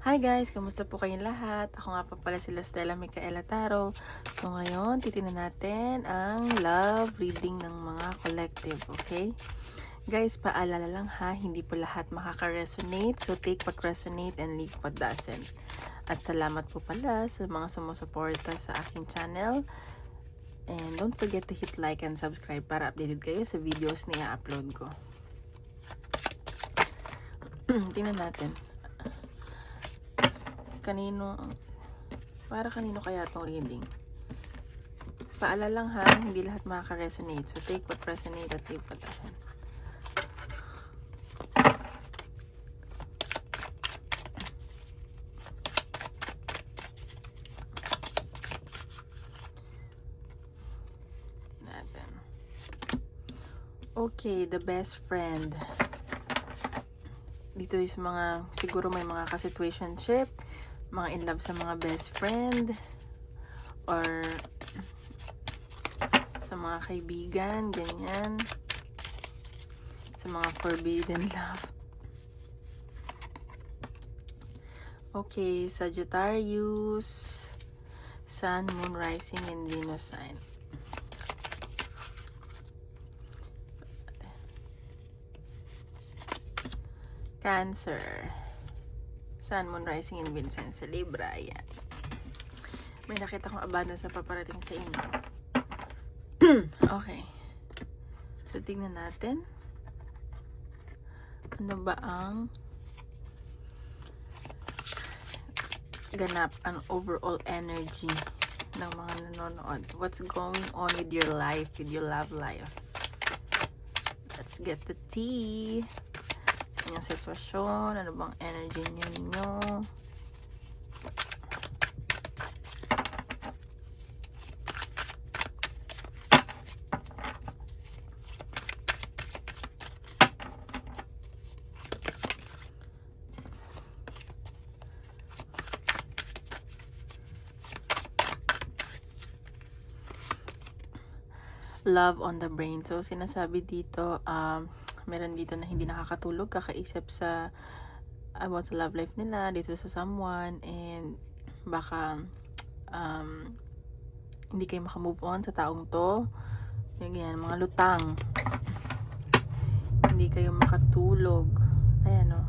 Hi guys! Kamusta po kayong lahat? Ako nga pa pala si Stella Micaela Taro. So ngayon, titingnan natin ang love reading ng mga collective, okay? Guys, paalala lang ha, hindi po lahat makaka-resonate. So take what resonate and leave what doesn't. At salamat po pala sa mga sumusuporta sa aking channel. And don't forget to hit like and subscribe para updated kayo sa videos na i-upload ko. Tingnan natin. Para kanino kaya itong reading? Paalala lang ha, hindi lahat makaka-resonate. So take what resonate at leave what doesn't. Natin. Okay, the best friend. Dito yung mga, siguro may mga ka-situationship, mga in love sa mga best friend, or sa mga kaibigan, ganyan. Sa mga forbidden love. Okay, Sagittarius, Sun, Moon, Rising, and Venus sign. Cancer, Sun, Moon, Rising, and Venus sign sa Libra. Ayan. May nakita kong abundance na paparating sa inyo. Okay. So, tingnan natin. Ano ba ang ganap, ang overall energy ng mga nanonood? What's going on with your life, with your love life? Let's get the tea. Sa inyong sitwasyon, ano bang energy ninyo? Love on the brain. So, sinasabi dito, meron dito na hindi nakakatulog, kakaisip sa about sa love life nila, dito sa someone, and baka hindi kayo makamove on sa taong to. Yung ganyan, mga lutang. Hindi kayo makatulog. Ayan o.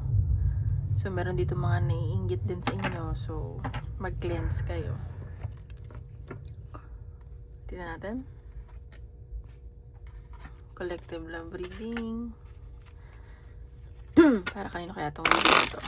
So, meron dito mga naiinggit din sa inyo. So, mag-cleanse kayo. Tingnan natin. Collective love reading. Para kanino kaya itong reading ito?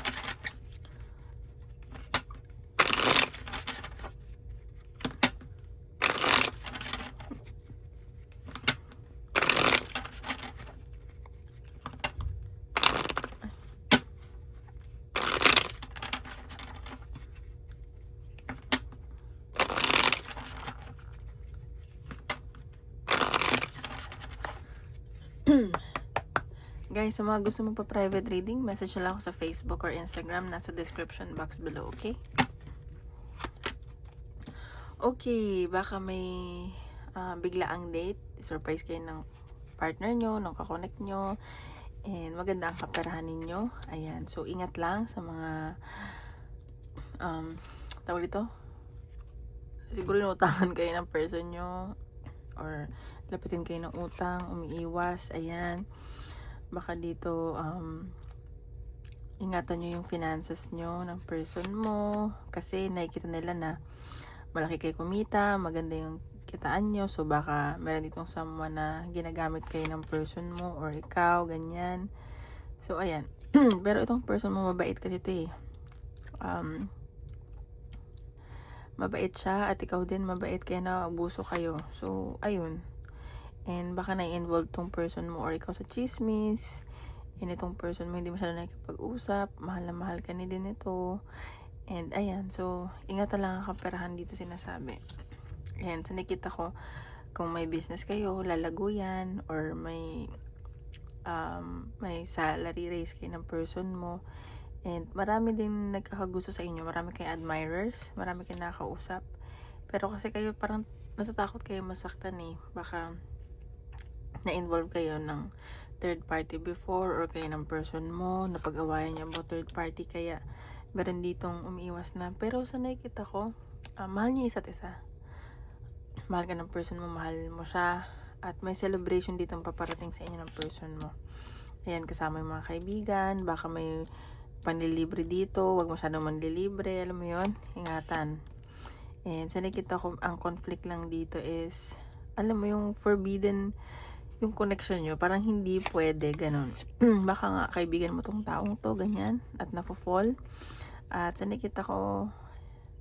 Guys, sa mga gusto mo pa private reading, message lang ako sa Facebook or Instagram. Nasa description box below, okay? Okay, baka may biglaang date. Surprise kayo ng partner nyo, ng kakonect nyo. And maganda ang kaperahan ninyo. Ayan, so ingat lang sa mga tawag dito. Siguro inutangan kayo ng person nyo. Or lapitin kayo ng utang, umiiwas. Ayan. Baka dito ingatan nyo yung finances nyo ng person mo, kasi nakikita nila na malaki kayo kumita, maganda yung kitaan nyo, so baka meron ditong someone na ginagamit kayo ng person mo or ikaw, ganyan. So ayan. Pero itong person mo mabait kasi ito eh. Mabait siya at ikaw din mabait, kaya naabuso kayo. So ayun. And baka na-involve tong person mo or ikaw sa chismis. And itong person mo hindi masyado nakikipag-usap. Mahal na mahal ka ni din ito. And ayan. So, ingatan lang ang kaperahan dito sinasabi. And sa nakita ko, kung may business kayo, lalago yan. Or may salary raise kayo ng person mo. And marami din nagkakagusto sa inyo. Marami kayong admirers. Marami kayong nakakausap. Pero kasi kayo parang natatakot kayo masaktan eh. Baka na-involve kayo ng third party before or kayo ng person mo, napag-awayan niya about third party, kaya Meron ditong umiiwas na. Pero sa nakikita ko, mahal niyo isa't isa. Mahal ka ng person mo, mahal mo siya. At may celebration ditong paparating sa inyo ng person mo. Ayan, kasama yung mga kaibigan. Baka may panlilibre dito. Huwag masyadong manlilibre. Alam mo yun? Ingatan. And sa nakikita ko, ang conflict lang dito is, alam mo yung forbidden yung connection nyo, parang hindi pwede, ganun. Baka nga kaibigan mo tong taong to, ganyan, at nafo-fall. At sa nakita ko,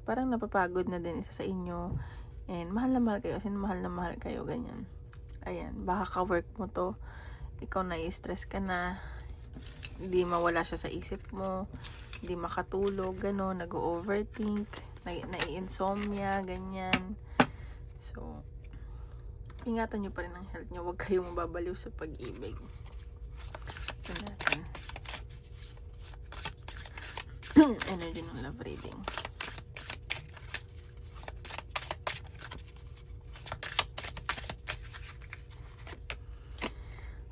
parang napapagod na din isa sa inyo. And mahal na mahal kayo, mahal na mahal kayo, ganyan. Ayan, baka ka-work mo to, ikaw na-stress ka na, hindi mawala siya sa isip mo, hindi makatulog, gano'n, nag-overthink, nai-insomnia, ganyan. So, ingatan nyo pa rin ang health nyo. Huwag kayong mababaliw sa pag-ibig. Ito natin. Energy ng love reading.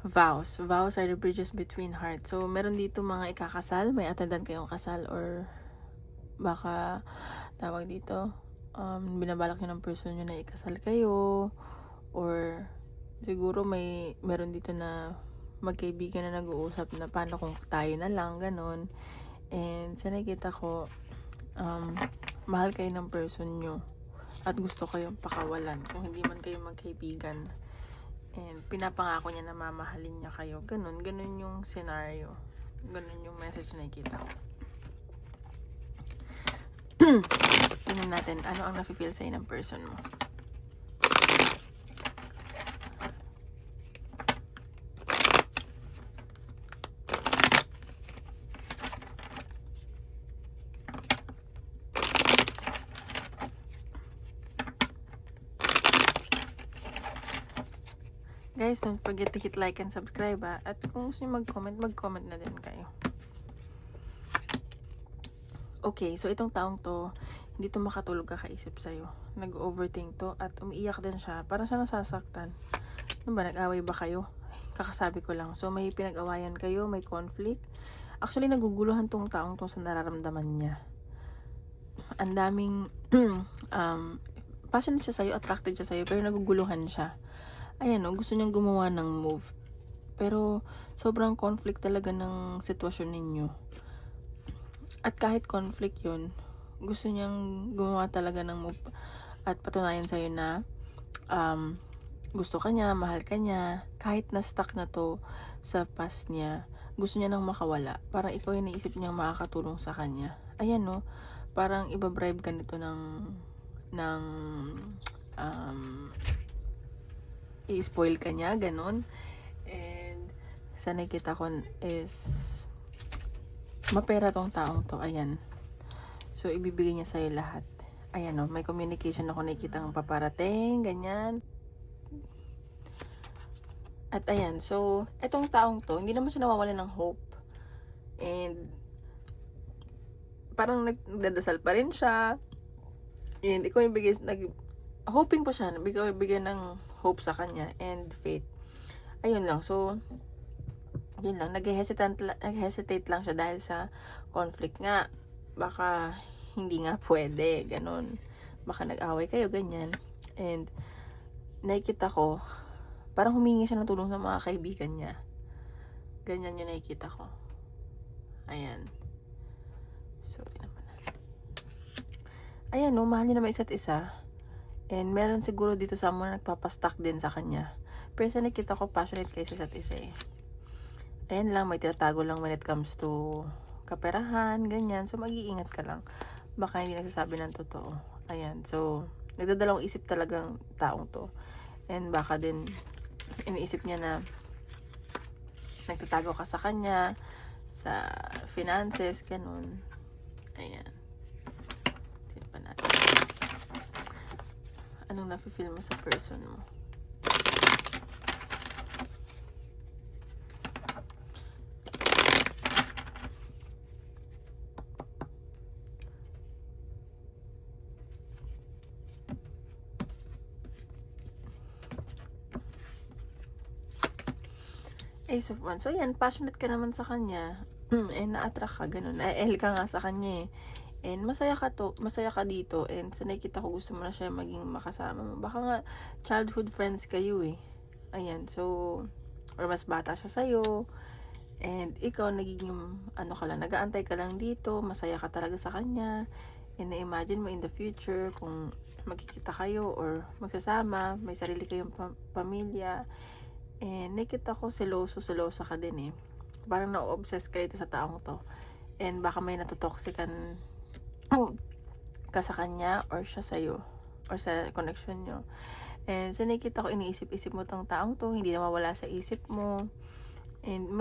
Vows. Vows are the bridges between hearts. So, meron dito mga ikakasal. May attendant kayong kasal or baka tawag dito, binabalak nyo ng person nyo na ikasal kayo. Or siguro meron dito na magkaibigan na nag-uusap na paano kung tayo na lang, ganun. And sa nakita ko, mahal kayo ng person nyo at gusto kayong pakawalan kung hindi man kayo magkaibigan. And pinapangako niya na mamahalin niya kayo. Ganun yung scenario. Ganun yung message na nakita ko. Tingnan natin ano ang nafe-feel sa'yo ng person mo. Guys, don't forget to hit like and subscribe at kung gusto nyo mag-comment na din kayo. Okay, so itong taong to, hindi to makatulog kakaisip sa'yo. Nag-overthink to at umiiyak din siya. Parang siya nasasaktan. Ano ba, nag-away ba kayo? Kakasabi ko lang. So may pinag-awayan kayo, may conflict. Actually, naguguluhan tong taong to sa nararamdaman niya. Ang daming passionate siya sa'yo, attracted siya sa'yo, pero naguguluhan siya. Ayan, gusto niyang gumawa ng move. Pero sobrang conflict talaga ng sitwasyon ninyo. At kahit conflict yun, gusto niyang gumawa talaga ng move at patunayan sa'yo na gusto ka niya, mahal ka niya. Kahit na-stuck na to sa past niya, gusto niya nang makawala. Parang ikaw yung naisip niyang makakatulong sa kanya. Ayan, parang ibabribe ka nito ng i-spoil ka niya, ganun. And sa nakita ko is mapera tong taong to. Ayan. So, ibibigay niya sa'yo lahat. Ayan, may communication ako nakikita ng paparating, ganyan. At ayan, so, etong taong to, hindi naman siya nawawalan ng hope. And parang nagdadasal pa rin siya. And ikaw yung hoping pa siya, bigyan ng hope sa kanya and faith. Ayun lang. So, yun lang. Nag-hesitate lang siya dahil sa conflict nga. Baka hindi nga pwede. Ganon. Baka nag-away kayo, ganyan. And nakikita ko, parang humingi siya ng tulong sa mga kaibigan niya. Ganyan yung nakikita ko. Ayan. So, tinaman natin. Ayan, mahal niyo naman isa't isa. And meron siguro dito sa mga nagpapastuck din sa kanya. Pero sa nakita ko, passionate kayo sa isa't isa eh. Ayan lang, may tinatago lang when it comes to kaperahan, ganyan. So, mag-iingat ka lang. Baka hindi nagsasabi ng totoo. Ayan, so, nagdadalawang isip talagang taong to. And baka din, iniisip niya na nagtatago ka sa kanya, sa finances, ganun. Ayan. Tingnan pa natin. Anong nafe-feel mo sa person mo? Ace of Wands. So, yan. Passionate ka naman sa kanya. And na-attract ka, ganun. Nael ka nga sa kanya eh. And masaya ka dito. And sa nakikita ko, gusto mo na siya maging makasama mo. Baka nga, childhood friends kayo eh. Ayan, so, or mas bata siya sa'yo. And ikaw, nagiging, ano ka lang, nag-aantay ka lang dito. Masaya ka talaga sa kanya. And na-imagine mo in the future, kung magkikita kayo or magsasama, may sarili kayong pamilya. And nakita ko, selosa ka din eh. Parang na-obsess ka dito sa taong to. And baka may natutoxican ka sa kanya or siya sa'yo or sa connection nyo. And sa nakikita ko, iniisip-isip mo tong taong to, hindi na mawala sa isip mo. And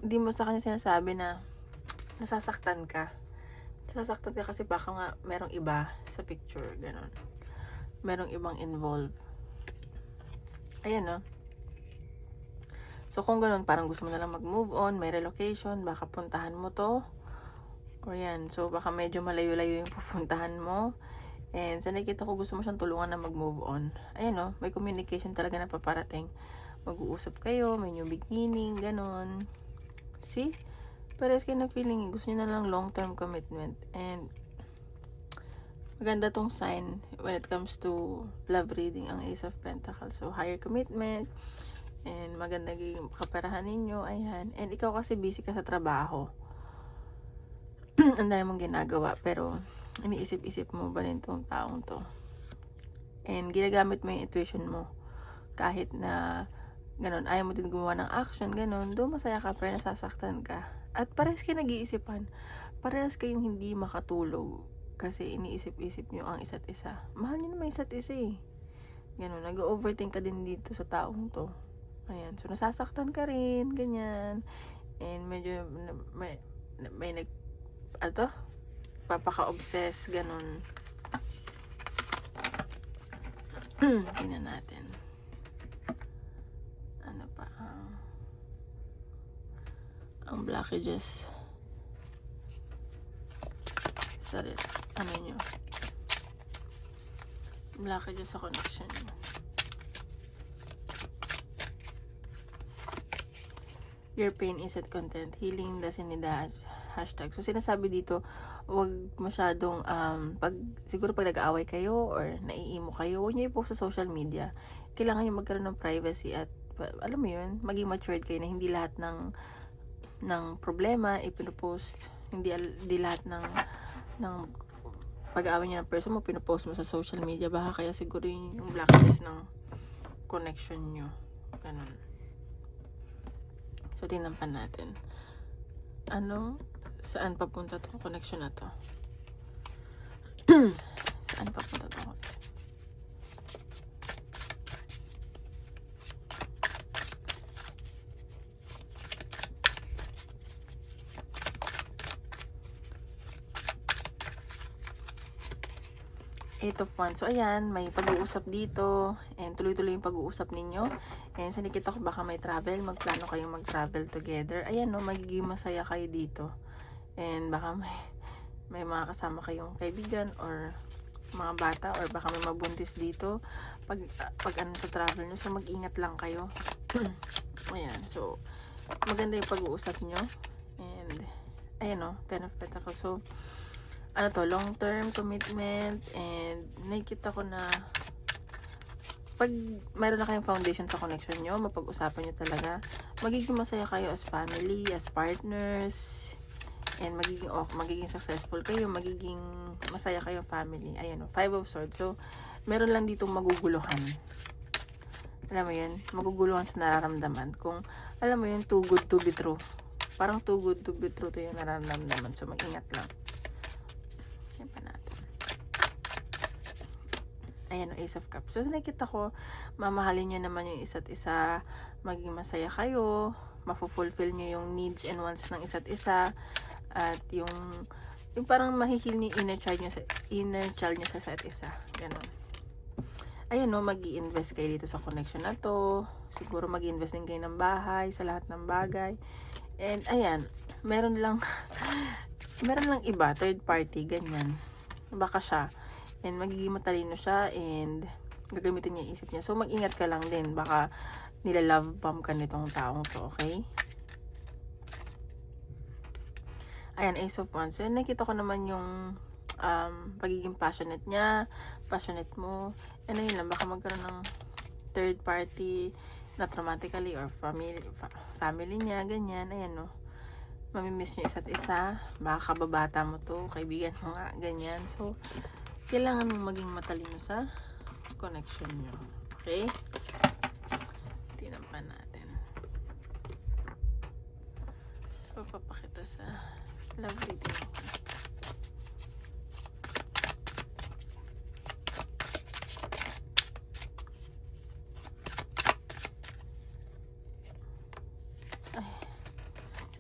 hindi mo sa kanya sinasabi na nasasaktan ka. Nasasaktan ka kasi baka nga merong iba sa picture, ganon. Merong ibang involved. Ayan no. So kung ganon, parang gusto mo na lang mag-move on, may relocation, baka puntahan mo to. Or yan, so baka medyo malayo-layo yung pupuntahan mo. And sa nakikita ko, gusto mo siyang tulungan na mag-move on. Ayan no, may communication talaga na paparating. Mag-uusap kayo, may new beginning, ganon. See? Parehas kayo na feeling, gusto niyo na lang long-term commitment. And maganda tong sign when it comes to love reading, ang Ace of Pentacles. So higher commitment, and maganda yung kaperahan ninyo, ayan. And ikaw kasi busy ka sa trabaho. Ang dami mong ginagawa, pero iniisip-isip mo ba rin tong taong to? And ginagamit mo yung intuition mo. Kahit na ganon, ayaw mo din gumawa ng action, ganon, doon masaya ka, pero nasasaktan ka. At parehas kayo nag-iisipan. Parehas kayong hindi makatulog kasi iniisip-isip nyo ang isa't isa. Mahal nyo naman isa't isa eh. Ganon, nag-overthink ka din dito sa taong to. Ayan, so nasasaktan ka rin, ganyan. And medyo may papaka-obsess, ganon. Tingnan natin. Ano pa? Ang blockages. Sorry, ano nyo? Blockages sa connection nyo. Your pain isn't content. Healing doesn't need a hashtag. So, sinasabi dito, wag masyadong, siguro pag nag-aaway kayo or naiimo kayo, huwag nyo i-post sa social media. Kailangan nyo magkaroon ng privacy at, alam mo yun, maging matured kayo na hindi lahat ng problema ipinupost. Hindi lahat ng pag-aaway nyo ng person mo, pinupost mo sa social media. Baka kaya siguro yung blockages ng connection nyo. Ganun. So, tingnan pa natin. Saan papunta tong connection na to? Saan papunta tong connection? Eight of Wands. So, ayan, may pag-uusap dito. And tuloy-tuloy yung pag-uusap ninyo. And sa nakita ko, baka may travel. Magplano kayong mag-travel together. Ayan, no, magiging masaya kayo dito. And baka may mga kasama kayong kaibigan or mga bata. Or baka may mabuntis dito. Pag sa travel nyo. So, mag-ingat lang kayo. Ayan, so, maganda yung pag-uusap nyo. And, ayan, no, Ten of Pentacles. So, long-term commitment, and nakikita ko na pag mayroon na kayong foundation sa connection nyo, mapag-usapan nyo talaga, magiging masaya kayo as family, as partners, and magiging successful kayo, magiging masaya kayong family. Ayan o, Five of Swords. So, meron lang ditong maguguluhan. Alam mo yun, maguguluhan sa nararamdaman. Kung, alam mo yun, too good to be true. Parang too good to be true to yung nararamdaman. So, mag-ingat lang. Ayan, Ace of Cups. So, nakita ko, mamahalin nyo naman yung isa't isa, maging masaya kayo, mafulfill nyo yung needs and wants ng isa't isa, at yung parang mahihil nyo yung inner child nyo sa isa't isa. Ganon. Ayan, no, mag-i-invest kayo dito sa connection na to. Siguro mag-i-invest din kayo ng bahay, sa lahat ng bagay. And, ayan, meron lang iba, third party, ganyan. Baka siya. And magiging matalino siya and gagamitin niya yung isip niya. So, mag-ingat ka lang din. Baka nila-love bomb ka nitong taong to, okay? Ayan, Ace of Wands. So, nakita ko naman yung pagiging passionate niya, passionate mo. And ayun lang, baka magkaroon ng third party, not romantically or family niya, ganyan. Ayan, no. Mamimiss nyo isa't isa. Baka kababata mo to, kaibigan mo nga, ganyan. So, kailangan mong maging matalino sa connection nyo. Okay? Tingnan pa natin. Papapakita sa love reading.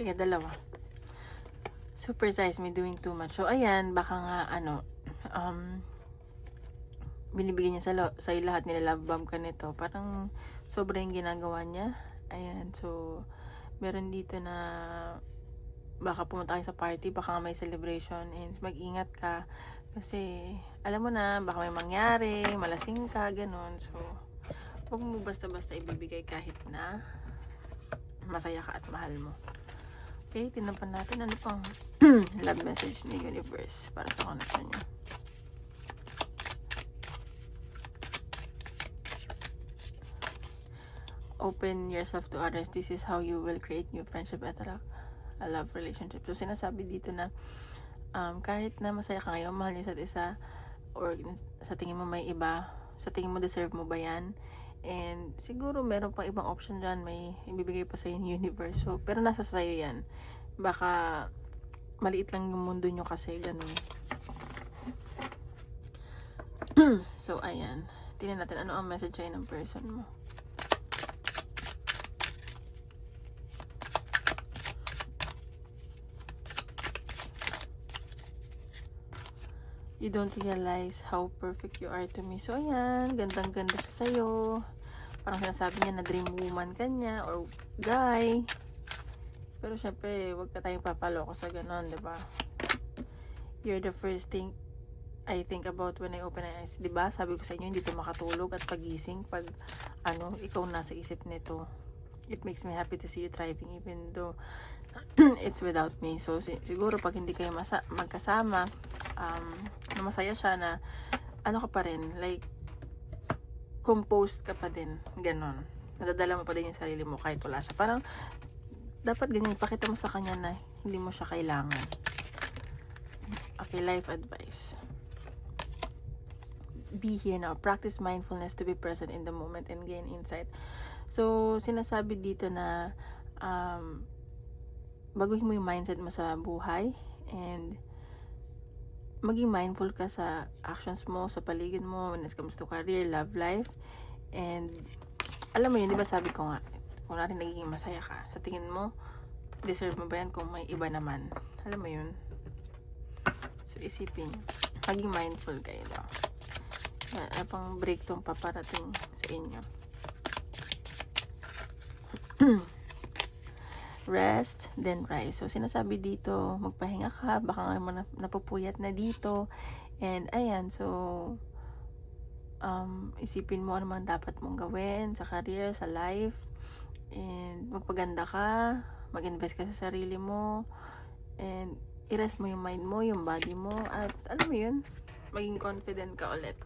Sige, dalawa. Super size me doing too much. So, ayan, baka nga, binibigyan niya sa'yo lahat, nila-love bomb ka nito. Parang, sobra yung ginagawa niya. Ayan, so, meron dito na, baka pumunta kayo sa party, baka may celebration, and mag-ingat ka. Kasi, alam mo na, baka may mangyari, malasing ka, ganun. So, huwag mo basta-basta ibibigay kahit na masaya ka at mahal mo. Okay, tinapan natin ano pang love message ni universe para sa connection nyo. Open yourself to others. This is how you will create new friendship at a love relationship. So, sinasabi dito na kahit na masaya ka ngayon, mahal niyo isa't isa, or sa tingin mo may iba, sa tingin mo deserve mo ba yan? And siguro meron pang ibang option dyan, may ibibigay pa sa'yo yung universe. So, pero nasa sa'yo yan. Baka maliit lang yung mundo nyo kasi ganun. So, ayan. Tingnan natin ano ang message sa'yo ng person mo. You don't realize how perfect you are to me. So, ayan. Gandang-ganda siya sa'yo. Parang sinasabi niya na dream woman ka niya or guy. Pero syempre, wag ka tayong papaloko sa ganon, diba? You're the first thing I think about when I open my eyes. Diba? Sabi ko sa inyo, hindi to makatulog at pagising pag, ikaw nasa isip nito. It makes me happy to see you thriving even though it's without me. So, siguro pag hindi kayo magkasama, masaya siya na, ka pa rin, like, composed ka pa din, ganon. Nadadala mo pa din yung sarili mo kahit wala siya. Parang, dapat ganyan, ipakita mo sa kanya na hindi mo siya kailangan. Okay, life advice. Be here now. Practice mindfulness to be present in the moment and gain insight. So, sinasabi dito na, baguhin mo yung mindset mo sa buhay and maging mindful ka sa actions mo, sa paligid mo, when it comes to career, love life, and alam mo yun, di ba sabi ko nga, kung natin nagiging masaya ka, sa tingin mo, deserve mo ba yan kung may iba naman? Alam mo yun? So, isipin, maging mindful kayo daw. Ano pang break tong paparating sa inyo. Rest, then rise. So, sinasabi dito, magpahinga ka, baka nga napupuyat na dito. And, ayan, so, isipin mo ano man dapat mong gawin sa career, sa life. And, magpaganda ka, mag-invest ka sa sarili mo, and, i-rest mo yung mind mo, yung body mo, at, alam mo yun, maging confident ka ulit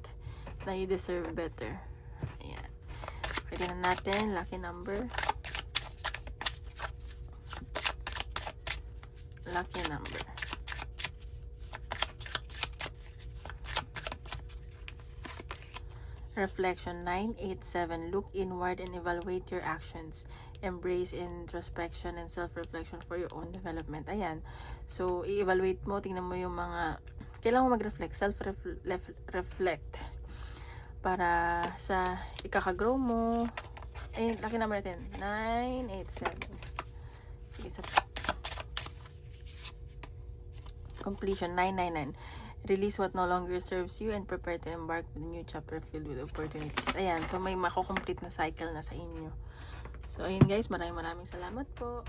na you deserve better. Ayan. Pwede na natin, lucky number. Lucky number. Reflection 987. Look inward and evaluate your actions. Embrace introspection and self-reflection for your own development. Ayan. So, i-evaluate mo, tingnan mo yung mga kailangan mo mag-reflect, self-reflect para sa ikaka-grow mo. Eh, lucky number natin, 987. Sige, sa completion, 999. Release what no longer serves you and prepare to embark with a new chapter filled with opportunities. Ayan, so may mako-complete na cycle na sa inyo. So, ayun guys, maraming salamat po.